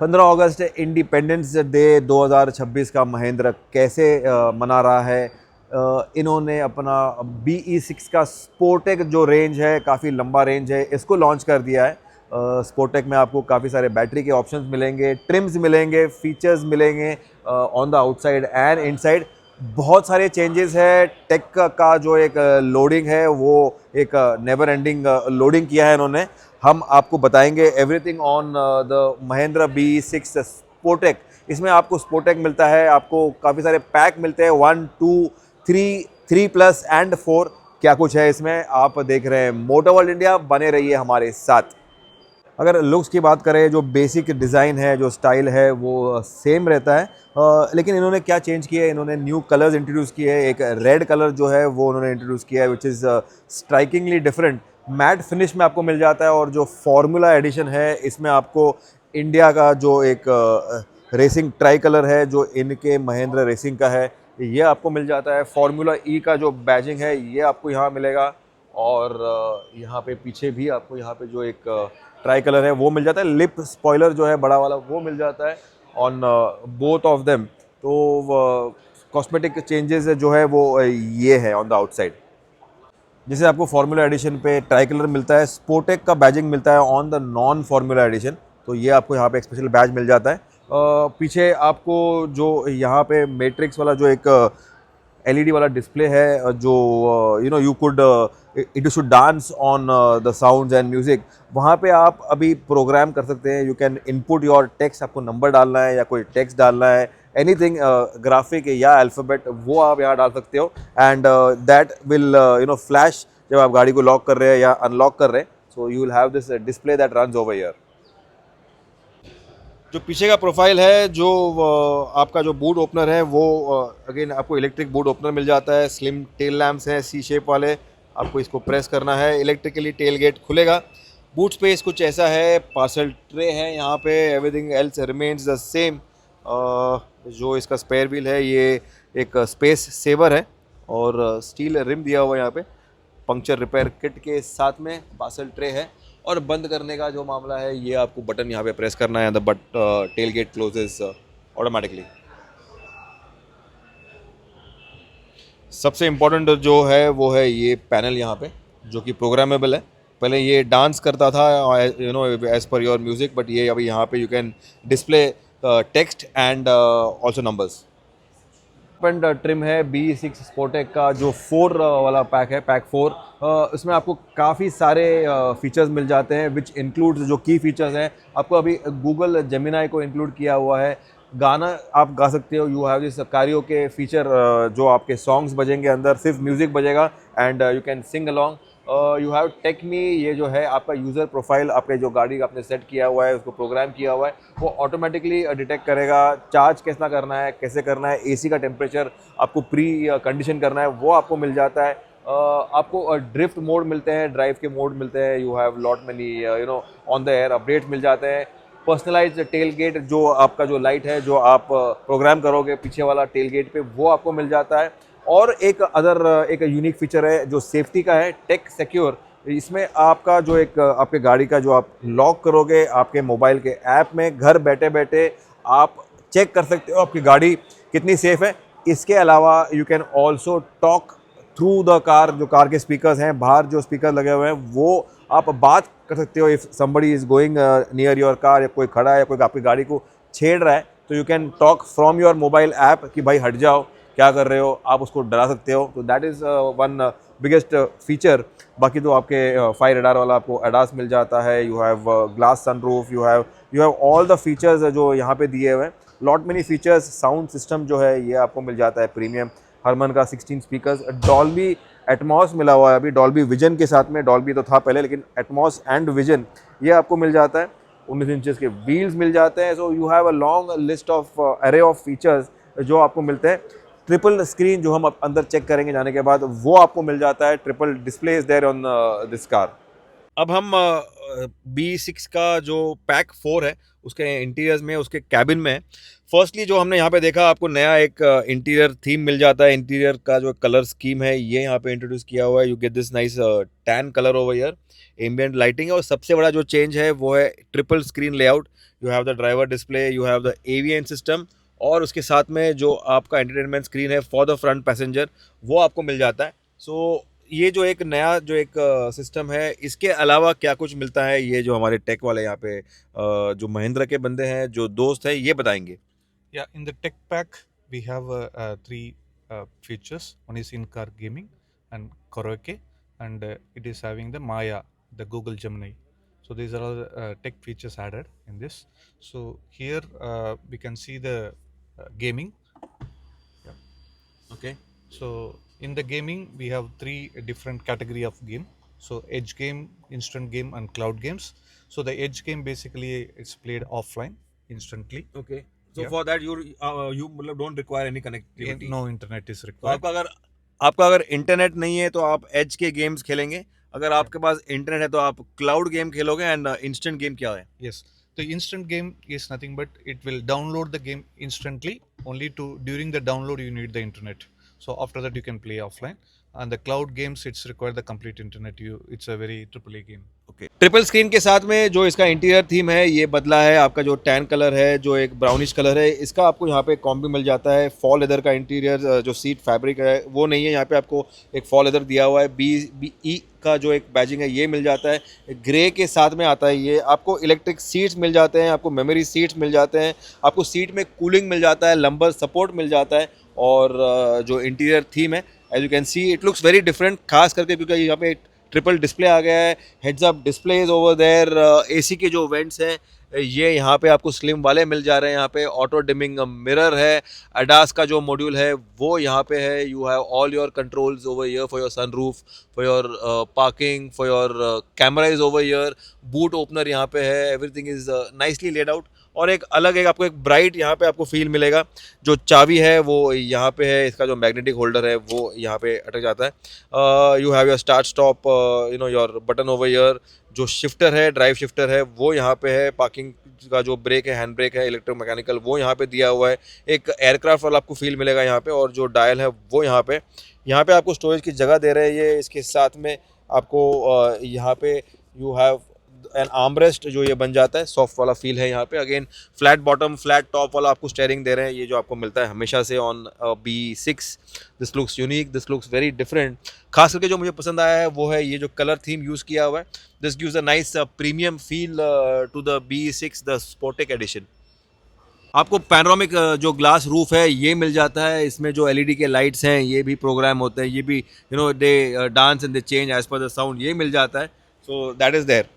15 अगस्त independence day 2026 का महिंद्रा कैसे मना रहा है। इन्होंने अपना BE6 का स्पोर्टेक जो रेंज है, काफ़ी लंबा रेंज है, इसको लॉन्च कर दिया है। स्पोर्टेक में आपको काफ़ी सारे बैटरी के ऑप्शंस मिलेंगे, ट्रिम्स मिलेंगे, फीचर्स मिलेंगे on the outside and inside. बहुत सारे चेंजेस है। टेक का जो एक लोडिंग है वो एक नेवर एंडिंग लोडिंग किया है इन्होंने। हम आपको बताएंगे everything on the Mahindra BE6 स्पोर्टेक। इसमें आपको स्पोर्टेक मिलता है, आपको काफ़ी सारे पैक मिलते हैं, 1 2 3 3+ एंड 4। क्या कुछ है इसमें आप देख रहे हैं। मोटर वर्ल्ड इंडिया, बने रहिए हमारे साथ। अगर लुक्स की बात करें, जो बेसिक डिज़ाइन है, जो स्टाइल है, वो सेम रहता है। लेकिन इन्होंने क्या चेंज किया है, इन्होंने न्यू कलर्स इंट्रोड्यूस किए हैं। एक रेड कलर जो है वो उन्होंने इंट्रोड्यूस किया है, which is strikingly different. Matte finish में आपको मिल जाता है। और जो फॉर्मूला एडिशन है, इसमें आपको इंडिया का जो एक रेसिंग ट्राई कलर है, जो इनके महिंद्रा रेसिंग का है, ये आपको मिल जाता है। फार्मूला ई का जो बैजिंग है, ये आपको यहाँ मिलेगा। और यहाँ पे पीछे भी आपको यहाँ पे जो एक ट्राई कलर है वो मिल जाता है। लिप स्पॉइलर जो है बड़ा वाला, वो मिल जाता है ऑन बोथ ऑफ देम। तो कॉस्मेटिक चेंजेस जो है वो ये है ऑन द आउटसाइड। जैसे आपको फार्मूला एडिशन पे ट्राई कलर मिलता है, स्पोर्टेक का बैजिंग मिलता है on the non formula edition. तो ये आपको यहाँ पे एक स्पेशल बैज मिल जाता है। पीछे आपको जो यहाँ पे मैट्रिक्स वाला जो एक LED वाला डिस्प्ले है, जो you could it should dance on the sounds and music. वहाँ पे आप अभी प्रोग्राम कर सकते हैं। You can input your text, आपको नंबर डालना है या कोई टेक्स्ट डालना है, एनीथिंग ग्राफिक या अल्फ़ाबेट, वो आप यहाँ डाल सकते हो। एंड दैट विल फ्लैश जब आप गाड़ी को लॉक कर रहे हैं या अनलॉक कर रहे हैं। So you will have this display that runs over here. जो पीछे का प्रोफाइल है, जो आपका जो बूट ओपनर है, वो अगेन आपको इलेक्ट्रिक बूट ओपनर मिल जाता है। स्लिम टेल लैम्प्स हैं C शेप वाले, आपको इसको प्रेस करना है, इलेक्ट्रिकली टेल गेट खुलेगा। बूट स्पेस कुछ ऐसा है, पार्सल ट्रे है यहाँ पे, everything else remains the same. जो इसका स्पेयर व्हील है, ये एक स्पेस सेवर है और स्टील रिम दिया हुआ है यहाँ पे। पंक्चर रिपेयर किट के साथ में पार्सल ट्रे है। और बंद करने का जो मामला है, ये आपको बटन यहाँ पे प्रेस करना है, the but tailgate closes automatically. सबसे इम्पोर्टेंट जो है वो है ये पैनल यहाँ पे, जो कि प्रोग्रामेबल है। पहले ये डांस करता था as per your music, but ये अभी यहाँ पे you can display text and also numbers. And trim है BE6 स्पोर्टेक का, जो 4 वाला पैक है, पैक 4। इसमें आपको काफ़ी सारे फीचर्स मिल जाते हैं, विच इंक्लूड्स जो की फीचर्स हैं। आपको अभी गूगल जेमिनाई को इंक्लूड किया हुआ है। गाना आप गा सकते हो। यू हैव दिस कारियो के फीचर, जो आपके सॉन्ग्स बजेंगे अंदर, सिर्फ म्यूजिक बजेगा and you can sing along. You have take me, ये जो है आपका यूज़र प्रोफाइल, आपके जो गाड़ी का आपने सेट किया हुआ है, उसको प्रोग्राम किया हुआ है, वो ऑटोमेटिकली डिटेक्ट करेगा। चार्ज कैसा करना है, कैसे करना है, AC का टेम्परेचर आपको प्री कंडीशन करना है, वो आपको मिल जाता है। आपको ड्रिफ्ट मोड मिलते हैं, ड्राइव के मोड मिलते हैं। You have lot many on the air updates मिल जाते हैं। पर्सनलाइज्ड टेल गेट, जो आपका जो लाइट है, जो आप प्रोग्राम करोगे पीछे वाला टेल गेट पे, वो आपको मिल जाता है। और एक एक यूनिक फीचर है जो सेफ्टी का है, टेक सिक्योर। इसमें आपका जो एक आपके गाड़ी का जो आप लॉक करोगे, आपके मोबाइल के ऐप में घर बैठे बैठे आप चेक कर सकते हो आपकी गाड़ी कितनी सेफ है। इसके अलावा you can also talk through the car. जो कार के स्पीकर्स हैं, बाहर जो स्पीकर लगे हुए हैं, वो आप बात कर सकते हो। If somebody is going near your car, या कोई खड़ा है, कोई आपकी गाड़ी को छेड़ रहा है, तो you can talk from your mobile app कि भाई हट जाओ, क्या कर रहे हो, आप उसको डरा सकते हो। तो that is one biggest feature. बाकी तो आपके फायर रडार वाला आपको अडास मिल जाता है। You have glass sunroof, you have all the features जो यहाँ पे दिए हुए हैं। Lot many features. Sound system जो है ये आपको मिल जाता है प्रीमियम। हरमन का 16 स्पीकर्स, डॉल्बी एटमॉस मिला हुआ है अभी, डॉल्बी विजन के साथ में। डॉल्बी तो था पहले, लेकिन एटमॉस एंड विजन ये आपको मिल जाता है। 19 इंचेस के व्हील्स मिल जाते हैं। So you have a long list of अरे ऑफ फीचर्स जो आपको मिलते हैं। ट्रिपल स्क्रीन जो हम अंदर चेक करेंगे जाने के बाद, वो आपको मिल जाता है। Triple display is there on this car. अब हम BE6 का जो पैक 4 है, उसके इंटीरियर्स में, उसके कैबिन में। फर्स्टली जो हमने यहाँ पे देखा, आपको नया एक इंटीरियर थीम मिल जाता है। इंटीरियर का जो कलर स्कीम है, ये यहाँ पे इंट्रोड्यूस किया हुआ है। You get this nice tan colour over here, ambient lighting है। और सबसे बड़ा जो चेंज है वो है triple screen layout. You have the driver display, you have the AVN system, और उसके साथ में जो आपका एंटरटेनमेंट स्क्रीन है फॉर द फ्रंट पैसेंजर वो आपको मिल जाता है। सो ये जो एक नया जो एक सिस्टम है, इसके अलावा क्या कुछ मिलता है, ये जो हमारे टेक वाले यहाँ पे जो महिंद्रा के बंदे हैं, जो दोस्त हैं, ये बताएंगे। Yeah, in the tech pack, we have three features. One is in-car gaming and karaoke, and it is having the Maya, the Google Gemini. So these are all tech features added in this. So here we can see the gaming. Yeah. Okay. So in the gaming, we have three different category of game. So edge game, instant game, and cloud games. So the edge game basically it's played offline instantly. Okay, so Yeah. For that you मतलब don't require any connectivity. No internet is तो required. आपका अगर internet नहीं है तो आप as के games खेलेंगे, अगर आपके पास इंटरनेट है तो आप क्लाउड गेम खेलोगे। एंड इंस्टेंट गेम क्या है? Yes, the instant game is nothing but it will download the game instantly. Only to during the download you need the internet. So after that you can play offline. And the cloud games it's require the complete internet. It's a very AAA game. Okay, triple screen के साथ में जो इसका interior theme है ये बदला है। आपका जो टैन कलर है, जो एक ब्राउनिश कलर है, इसका आपको यहाँ पे कॉम्बी मिल जाता है। फॉल लेदर का इंटीरियर जो सीट फैब्रिक है वो नहीं है, यहाँ पे आपको एक फॉल लेदर दिया हुआ है। BE का जो एक बैजिंग है ये मिल जाता है। ग्रे के साथ में आता है ये। आपको इलेक्ट्रिक सीट्स मिल जाते हैं, आपको मेमोरी सीट्स मिल जाते हैं, आपको सीट में कूलिंग मिल जाता है, लंबर सपोर्ट मिल जाता है। और जो इंटीरियर थीम है, as you can see it looks very different, खास करके क्योंकि यहाँ पे ट्रिपल डिस्प्ले आ गया है। Heads up displays over there. AC के जो वेंट्स हैं ये यहाँ पे आपको स्लिम वाले मिल जा रहे हैं। यहाँ पे ऑटो डिमिंग मिरर है। अडास का जो मॉड्यूल है वो यहाँ पे है। You have all your controls over here for your sunroof, for your parking, for your camera is over here. Boot opener यहाँ पे है। Everything is nicely laid out. और एक अलग एक आपको एक ब्राइट यहाँ पे आपको फील मिलेगा। जो चाबी है वो यहाँ पे है, इसका जो मैग्नेटिक होल्डर है वो यहाँ पे अटक जाता है। You have your start stop, you know your button over here. जो शिफ्टर है, ड्राइव शिफ्टर है, वो यहाँ पे है। पार्किंग का जो ब्रेक है, हैंड ब्रेक है इलेक्ट्रोमैकेनिकल, वो यहाँ पे दिया हुआ है। एक एयरक्राफ्ट वाला आपको फील मिलेगा यहाँ पे। और जो डायल है वो यहाँ पे आपको स्टोरेज की जगह दे रहे हैं ये। इसके साथ में आपको यहाँ पे यू हैव एन आर्मरेस्ट जो ये बन जाता है, सॉफ्ट वाला फील है यहाँ पे। Again flat bottom flat top वाला आपको स्टेयरिंग दे रहे हैं, ये जो आपको मिलता है हमेशा से on B6। This looks unique, this looks very different. खास करके जो मुझे पसंद आया है वो है ये जो कलर थीम यूज़ किया हुआ है। This gives a nice premium feel to the B6 the Sportec edition. आपको पैनोरामिक जो ग्लास रूफ है ये मिल जाता है। इसमें जो LED के लाइट्स हैं ये भी प्रोग्राम होते हैं, ये भी you know they dance and they change as per the sound, ये मिल जाता है। So that is there.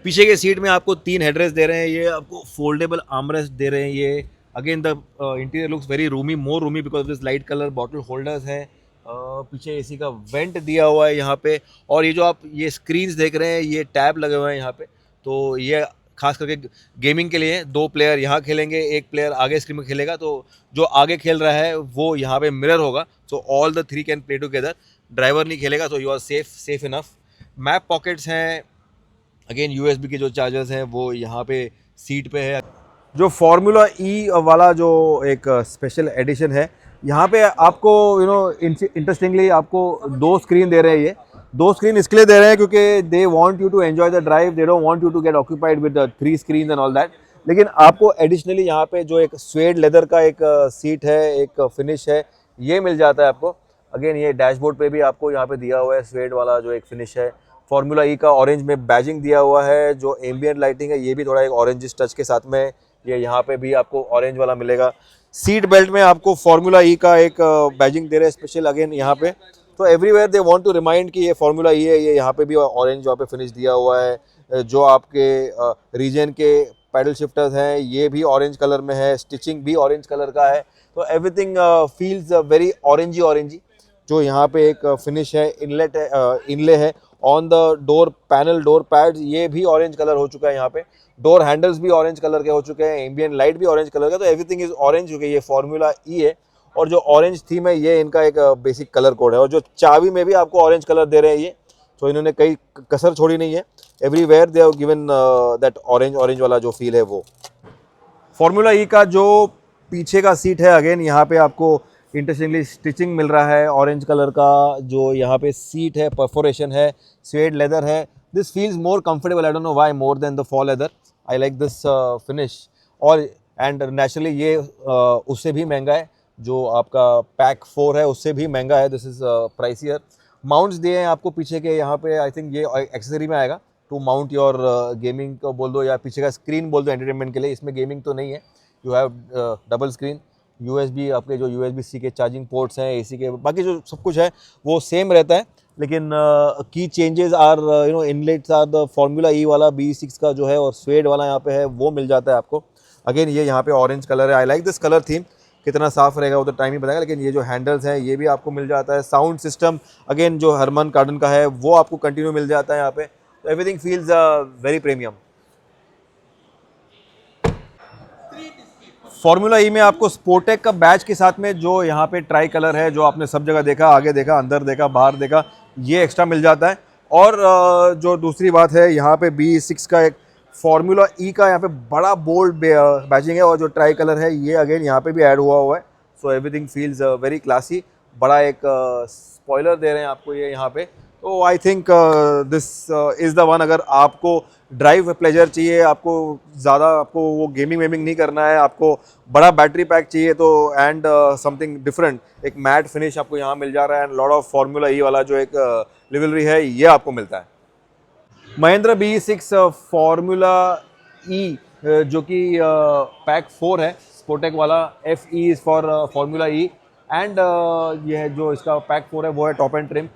पीछे के सीट में आपको 3 हेडरेस्ट दे रहे हैं, ये आपको फोल्डेबल आर्मरेस्ट दे रहे हैं ये। Again the interior looks very Rumi, more Rumi because of this light colour. Bottle holders हैं। पीछे एसी का वेंट दिया हुआ है यहाँ पे। और ये जो आप ये स्क्रीन्स देख रहे हैं ये टैब लगे हुए हैं यहाँ पे। तो ये खास करके गेमिंग के लिए 2 प्लेयर यहाँ खेलेंगे, 1 प्लेयर आगे स्क्रीन में खेलेगा। तो जो आगे खेल रहा है वो यहाँ पे मिरर होगा, so all the 3 can play together. Driver नहीं खेलेगा तो you are safe enough. Map pockets हैं। अगेन USB के जो चार्जर्स हैं वो यहाँ पे सीट पे है। जो फार्मूला ई वाला जो एक स्पेशल एडिशन है, यहाँ पे आपको यू नो इंटरेस्टिंगली आपको 2 स्क्रीन दे रहे हैं ये। 2 स्क्रीन इसके लिए दे रहे हैं क्योंकि they want you to enjoy the drive, they don't want you to get occupied with the 3 screen and all that. लेकिन आपको एडिशनली यहाँ पे जो एक स्वेड लेदर का एक सीट है, एक फिनिश है, ये मिल जाता है आपको। अगेन ये डैशबोर्ड पे भी आपको यहाँ पे दिया हुआ है स्वेड वाला जो एक फिनिश है। फार्मूला ई का ऑरेंज में बैजिंग दिया हुआ है। जो एम्बियंट लाइटिंग है ये भी थोड़ा एक ऑरेंज टच के साथ में, ये यहाँ पे भी आपको ऑरेंज वाला मिलेगा। सीट बेल्ट में आपको फार्मूला ई का एक बैजिंग दे रहे हैं स्पेशल अगेन यहाँ पे। तो everywhere they want to remind कि ये फार्मूला ई है। ये यहाँ पे भी ऑरेंज यहाँ पे फिनिश दिया हुआ है। जो आपके रीजन के पैडल शिफ्टर्स हैं ये भी ऑरेंज कलर में है। स्टिचिंग भी ऑरेंज कलर का है। तो एवरीथिंग फील्स वेरी ऑरेंजी। जो यहाँ पे एक फिनिश है, इनले है on the door panel, door pads ये भी ऑरेंज कलर हो चुका है यहाँ पे। डोर हैंडल्स भी ऑरेंज कलर के हो चुके हैं। एम्बियंट लाइट भी ऑरेंज कलर का। तो एवरीथिंग इज ऑरेंज क्योंकि ये फार्मूला ई है। और जो ऑरेंज थीम है ये इनका एक बेसिक कलर कोड है। और जो चाबी में भी आपको ऑरेंज कलर दे रहे हैं ये, तो इन्होंने कई कसर छोड़ी नहीं है। Everywhere they have given that orange वाला जो फील है वो। फार्मूला ई का जो पीछे का सीट है अगेन यहाँ पे आपको इंटरेस्टिंगली स्टिचिंग मिल रहा है ऑरेंज कलर का। जो यहाँ पे सीट है परफोरेशन है, स्वेड लेदर है। This feels more comfortable, I don't know why, more than the fall leather. I like this finish. और एंड नेचुरली ये उससे भी महंगा है, जो आपका पैक 4 है उससे भी महंगा है। This is प्राइसियर। माउंट्स दिए हैं आपको पीछे के यहाँ पे, आई थिंक ये एक्सेसरी में आएगा टू माउंट योर गेमिंग को बोल दो या पीछे का स्क्रीन बोल दो एंटरटेनमेंट के लिए। इसमें गेमिंग तो नहीं है, you have double screen, USB आपके जो USB-C के चार्जिंग पोर्ट्स हैं, AC के, बाकी जो सब कुछ है वो सेम रहता है। लेकिन की changes are inlets are the Formula E वाला B6 का जो है और स्वेड वाला यहाँ पे है वो मिल जाता है आपको। अगेन ये यहाँ पे ऑरेंज कलर है, I like this colour theme. कितना साफ रहेगा वो तो टाइम ही बताएगा, लेकिन ये जो हैंडल्स हैं ये भी आपको मिल जाता है। साउंड सिस्टम अगेन जो हरमन कार्डन का है वो आपको कंटिन्यू मिल जाता है यहाँ पे। तो everything feels very premium. Formula E में आपको स्पोर्टेक का बैच के साथ में जो यहाँ पे ट्राई कलर है, जो आपने सब जगह देखा, आगे देखा, अंदर देखा, बाहर देखा, ये एक्स्ट्रा मिल जाता है। और जो दूसरी बात है यहाँ पे B6 का एक फार्मूला ई का यहाँ पे बड़ा बोल्ड बैचिंग है और जो ट्राई कलर है ये अगेन यहाँ पे भी ऐड हुआ है। So everything feels very classy. बड़ा एक स्पॉइलर दे रहे हैं आपको ये यहाँ पे। तो I think this is the one. अगर आपको ड्राइव प्लेजर चाहिए, आपको ज़्यादा आपको वो गेमिंग वेमिंग नहीं करना है, आपको बड़ा बैटरी पैक चाहिए तो एंड समथिंग डिफरेंट, एक मैट फिनिश आपको यहाँ मिल जा रहा है and lot of formula E वाला जो एक लिवलरी है ये आपको मिलता है। महिंद्रा B6 फार्मूला ई जो कि पैक 4 है, स्पोर्टेक वाला। FE is for formula E and ये है जो इसका पैक 4 है वो है टॉप एंड ट्रिम।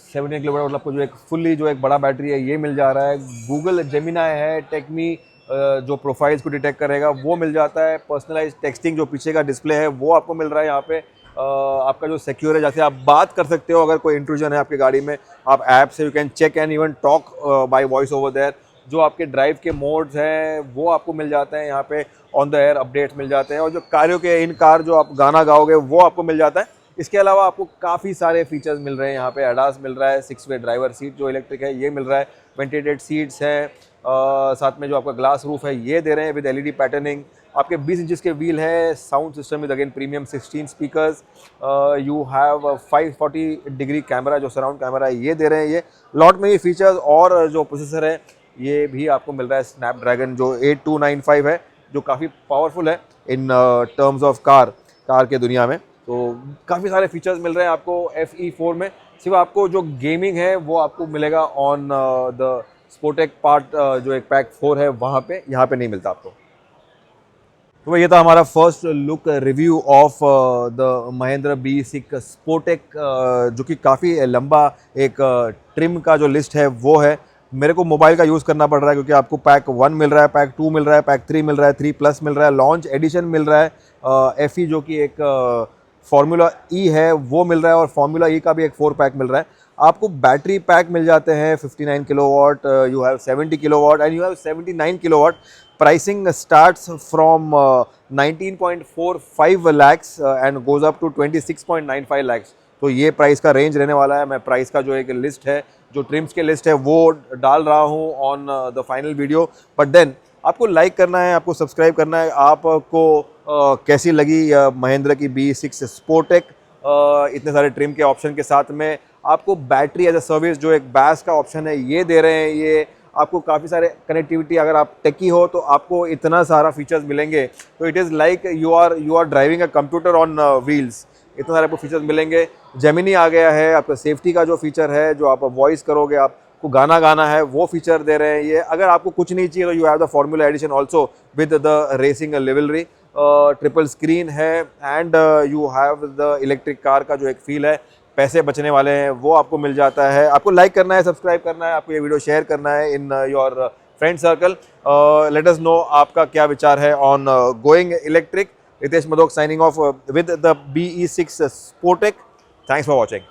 17 किलोमीटर मतलब आपको जो एक फुल्ली जो एक बड़ा बैटरी है ये मिल जा रहा है। गूगल जेमिनाई है, टेकमी जो प्रोफाइल्स को डिटेक्ट करेगा वो मिल जाता है। पर्सनलाइज टेक्सटिंग जो पीछे का डिस्प्ले है वो आपको मिल रहा है यहाँ पे। आपका जो सिक्योर है, जैसे आप बात कर सकते हो अगर कोई इंट्रूजन है आपकी गाड़ी में, आप ऐप से you can check and even talk by voice over there. जो आपके ड्राइव के मोड्स हैं वो आपको मिल जाते हैं यहाँ पे। ऑन द एयर अपडेट्स मिल जाते हैं और जो कारों के इन कार जो आप गाना गाओगे वो आपको मिल जाता है। इसके अलावा आपको काफ़ी सारे फीचर्स मिल रहे हैं यहाँ पे। एडास मिल रहा है, 6 वे ड्राइवर सीट जो इलेक्ट्रिक है ये मिल रहा है, वेंटिलेटेड सीट्स हैं, साथ में जो आपका ग्लास रूफ है ये दे रहे हैं विद LED पैटर्निंग। आपके 20 इंचेस के व्हील है। Sound system with again premium 16 speakers. You have 540 degree camera जो सराउंड कैमरा है ये दे रहे हैं ये। लॉट में ये फीचर्स और जो प्रोसेसर है ये भी आपको मिल रहा है स्नैपड्रैगन जो 8295 है, जो काफ़ी पावरफुल है इन टर्म्स ऑफ कार के दुनिया में। तो काफ़ी सारे फीचर्स मिल रहे हैं आपको FE4 में। सिर्फ आपको जो गेमिंग है वो आपको मिलेगा ऑन द स्पोर्टेक पार्ट जो एक पैक 4 है वहाँ पे, यहाँ पे नहीं मिलता आपको। तो ये था हमारा first look review of the Mahindra B6 स्पोर्टेक, जो कि काफ़ी लंबा एक ट्रिम का जो लिस्ट है वो है। मेरे को मोबाइल का यूज़ करना पड़ रहा है क्योंकि आपको पैक 1 मिल रहा है, पैक 2 मिल रहा है, पैक 3 मिल रहा है, 3 प्लस मिल रहा है, लॉन्च एडिशन मिल रहा है, FE जो कि एक फार्मूला ई है वो मिल रहा है और फार्मूला ई का भी एक 4 पैक मिल रहा है। आपको बैटरी पैक मिल जाते हैं 59 kilowatt, you have 70 kilowatt and you have 79 kilowatt. Pricing starts from 19.45 lakhs and goes up to 26.95 lakhs। तो ये प्राइस का रेंज रहने वाला है। मैं प्राइस का जो एक लिस्ट है, जो ट्रिम्स के लिस्ट है वो डाल रहा हूँ on the final video. But then आपको लाइक करना है, आपको सब्सक्राइब करना है। आपको कैसी लगी महिंद्रा की B6 स्पोर्टेक इतने सारे ट्रिम के ऑप्शन के साथ में? आपको बैटरी एज अ सर्विस जो एक बैस का ऑप्शन है ये दे रहे हैं। ये आपको काफ़ी सारे कनेक्टिविटी, अगर आप टेकी हो तो आपको इतना सारा फीचर्स मिलेंगे। तो it is like you are driving a computer on wheels. इतने सारे आपको फीचर्स मिलेंगे। जेमिनी आ गया है, आपका सेफ्टी का जो फीचर है, जो आप वॉइस करोगे, आपको गाना गाना है वो फीचर दे रहे हैं ये। अगर आपको कुछ नहीं चाहिए तो you have the Formula edition also with the racing livery. Triple screen है and you have the electric car का जो एक फील है, पैसे बचने वाले हैं वो आपको मिल जाता है। आपको लाइक करना है, सब्सक्राइब करना है, आपको ये वीडियो शेयर करना है in your friend circle. Let us know आपका क्या विचार है on going electric. Ritesh Madhok signing off with the BE6 Sportec. Thanks for watching.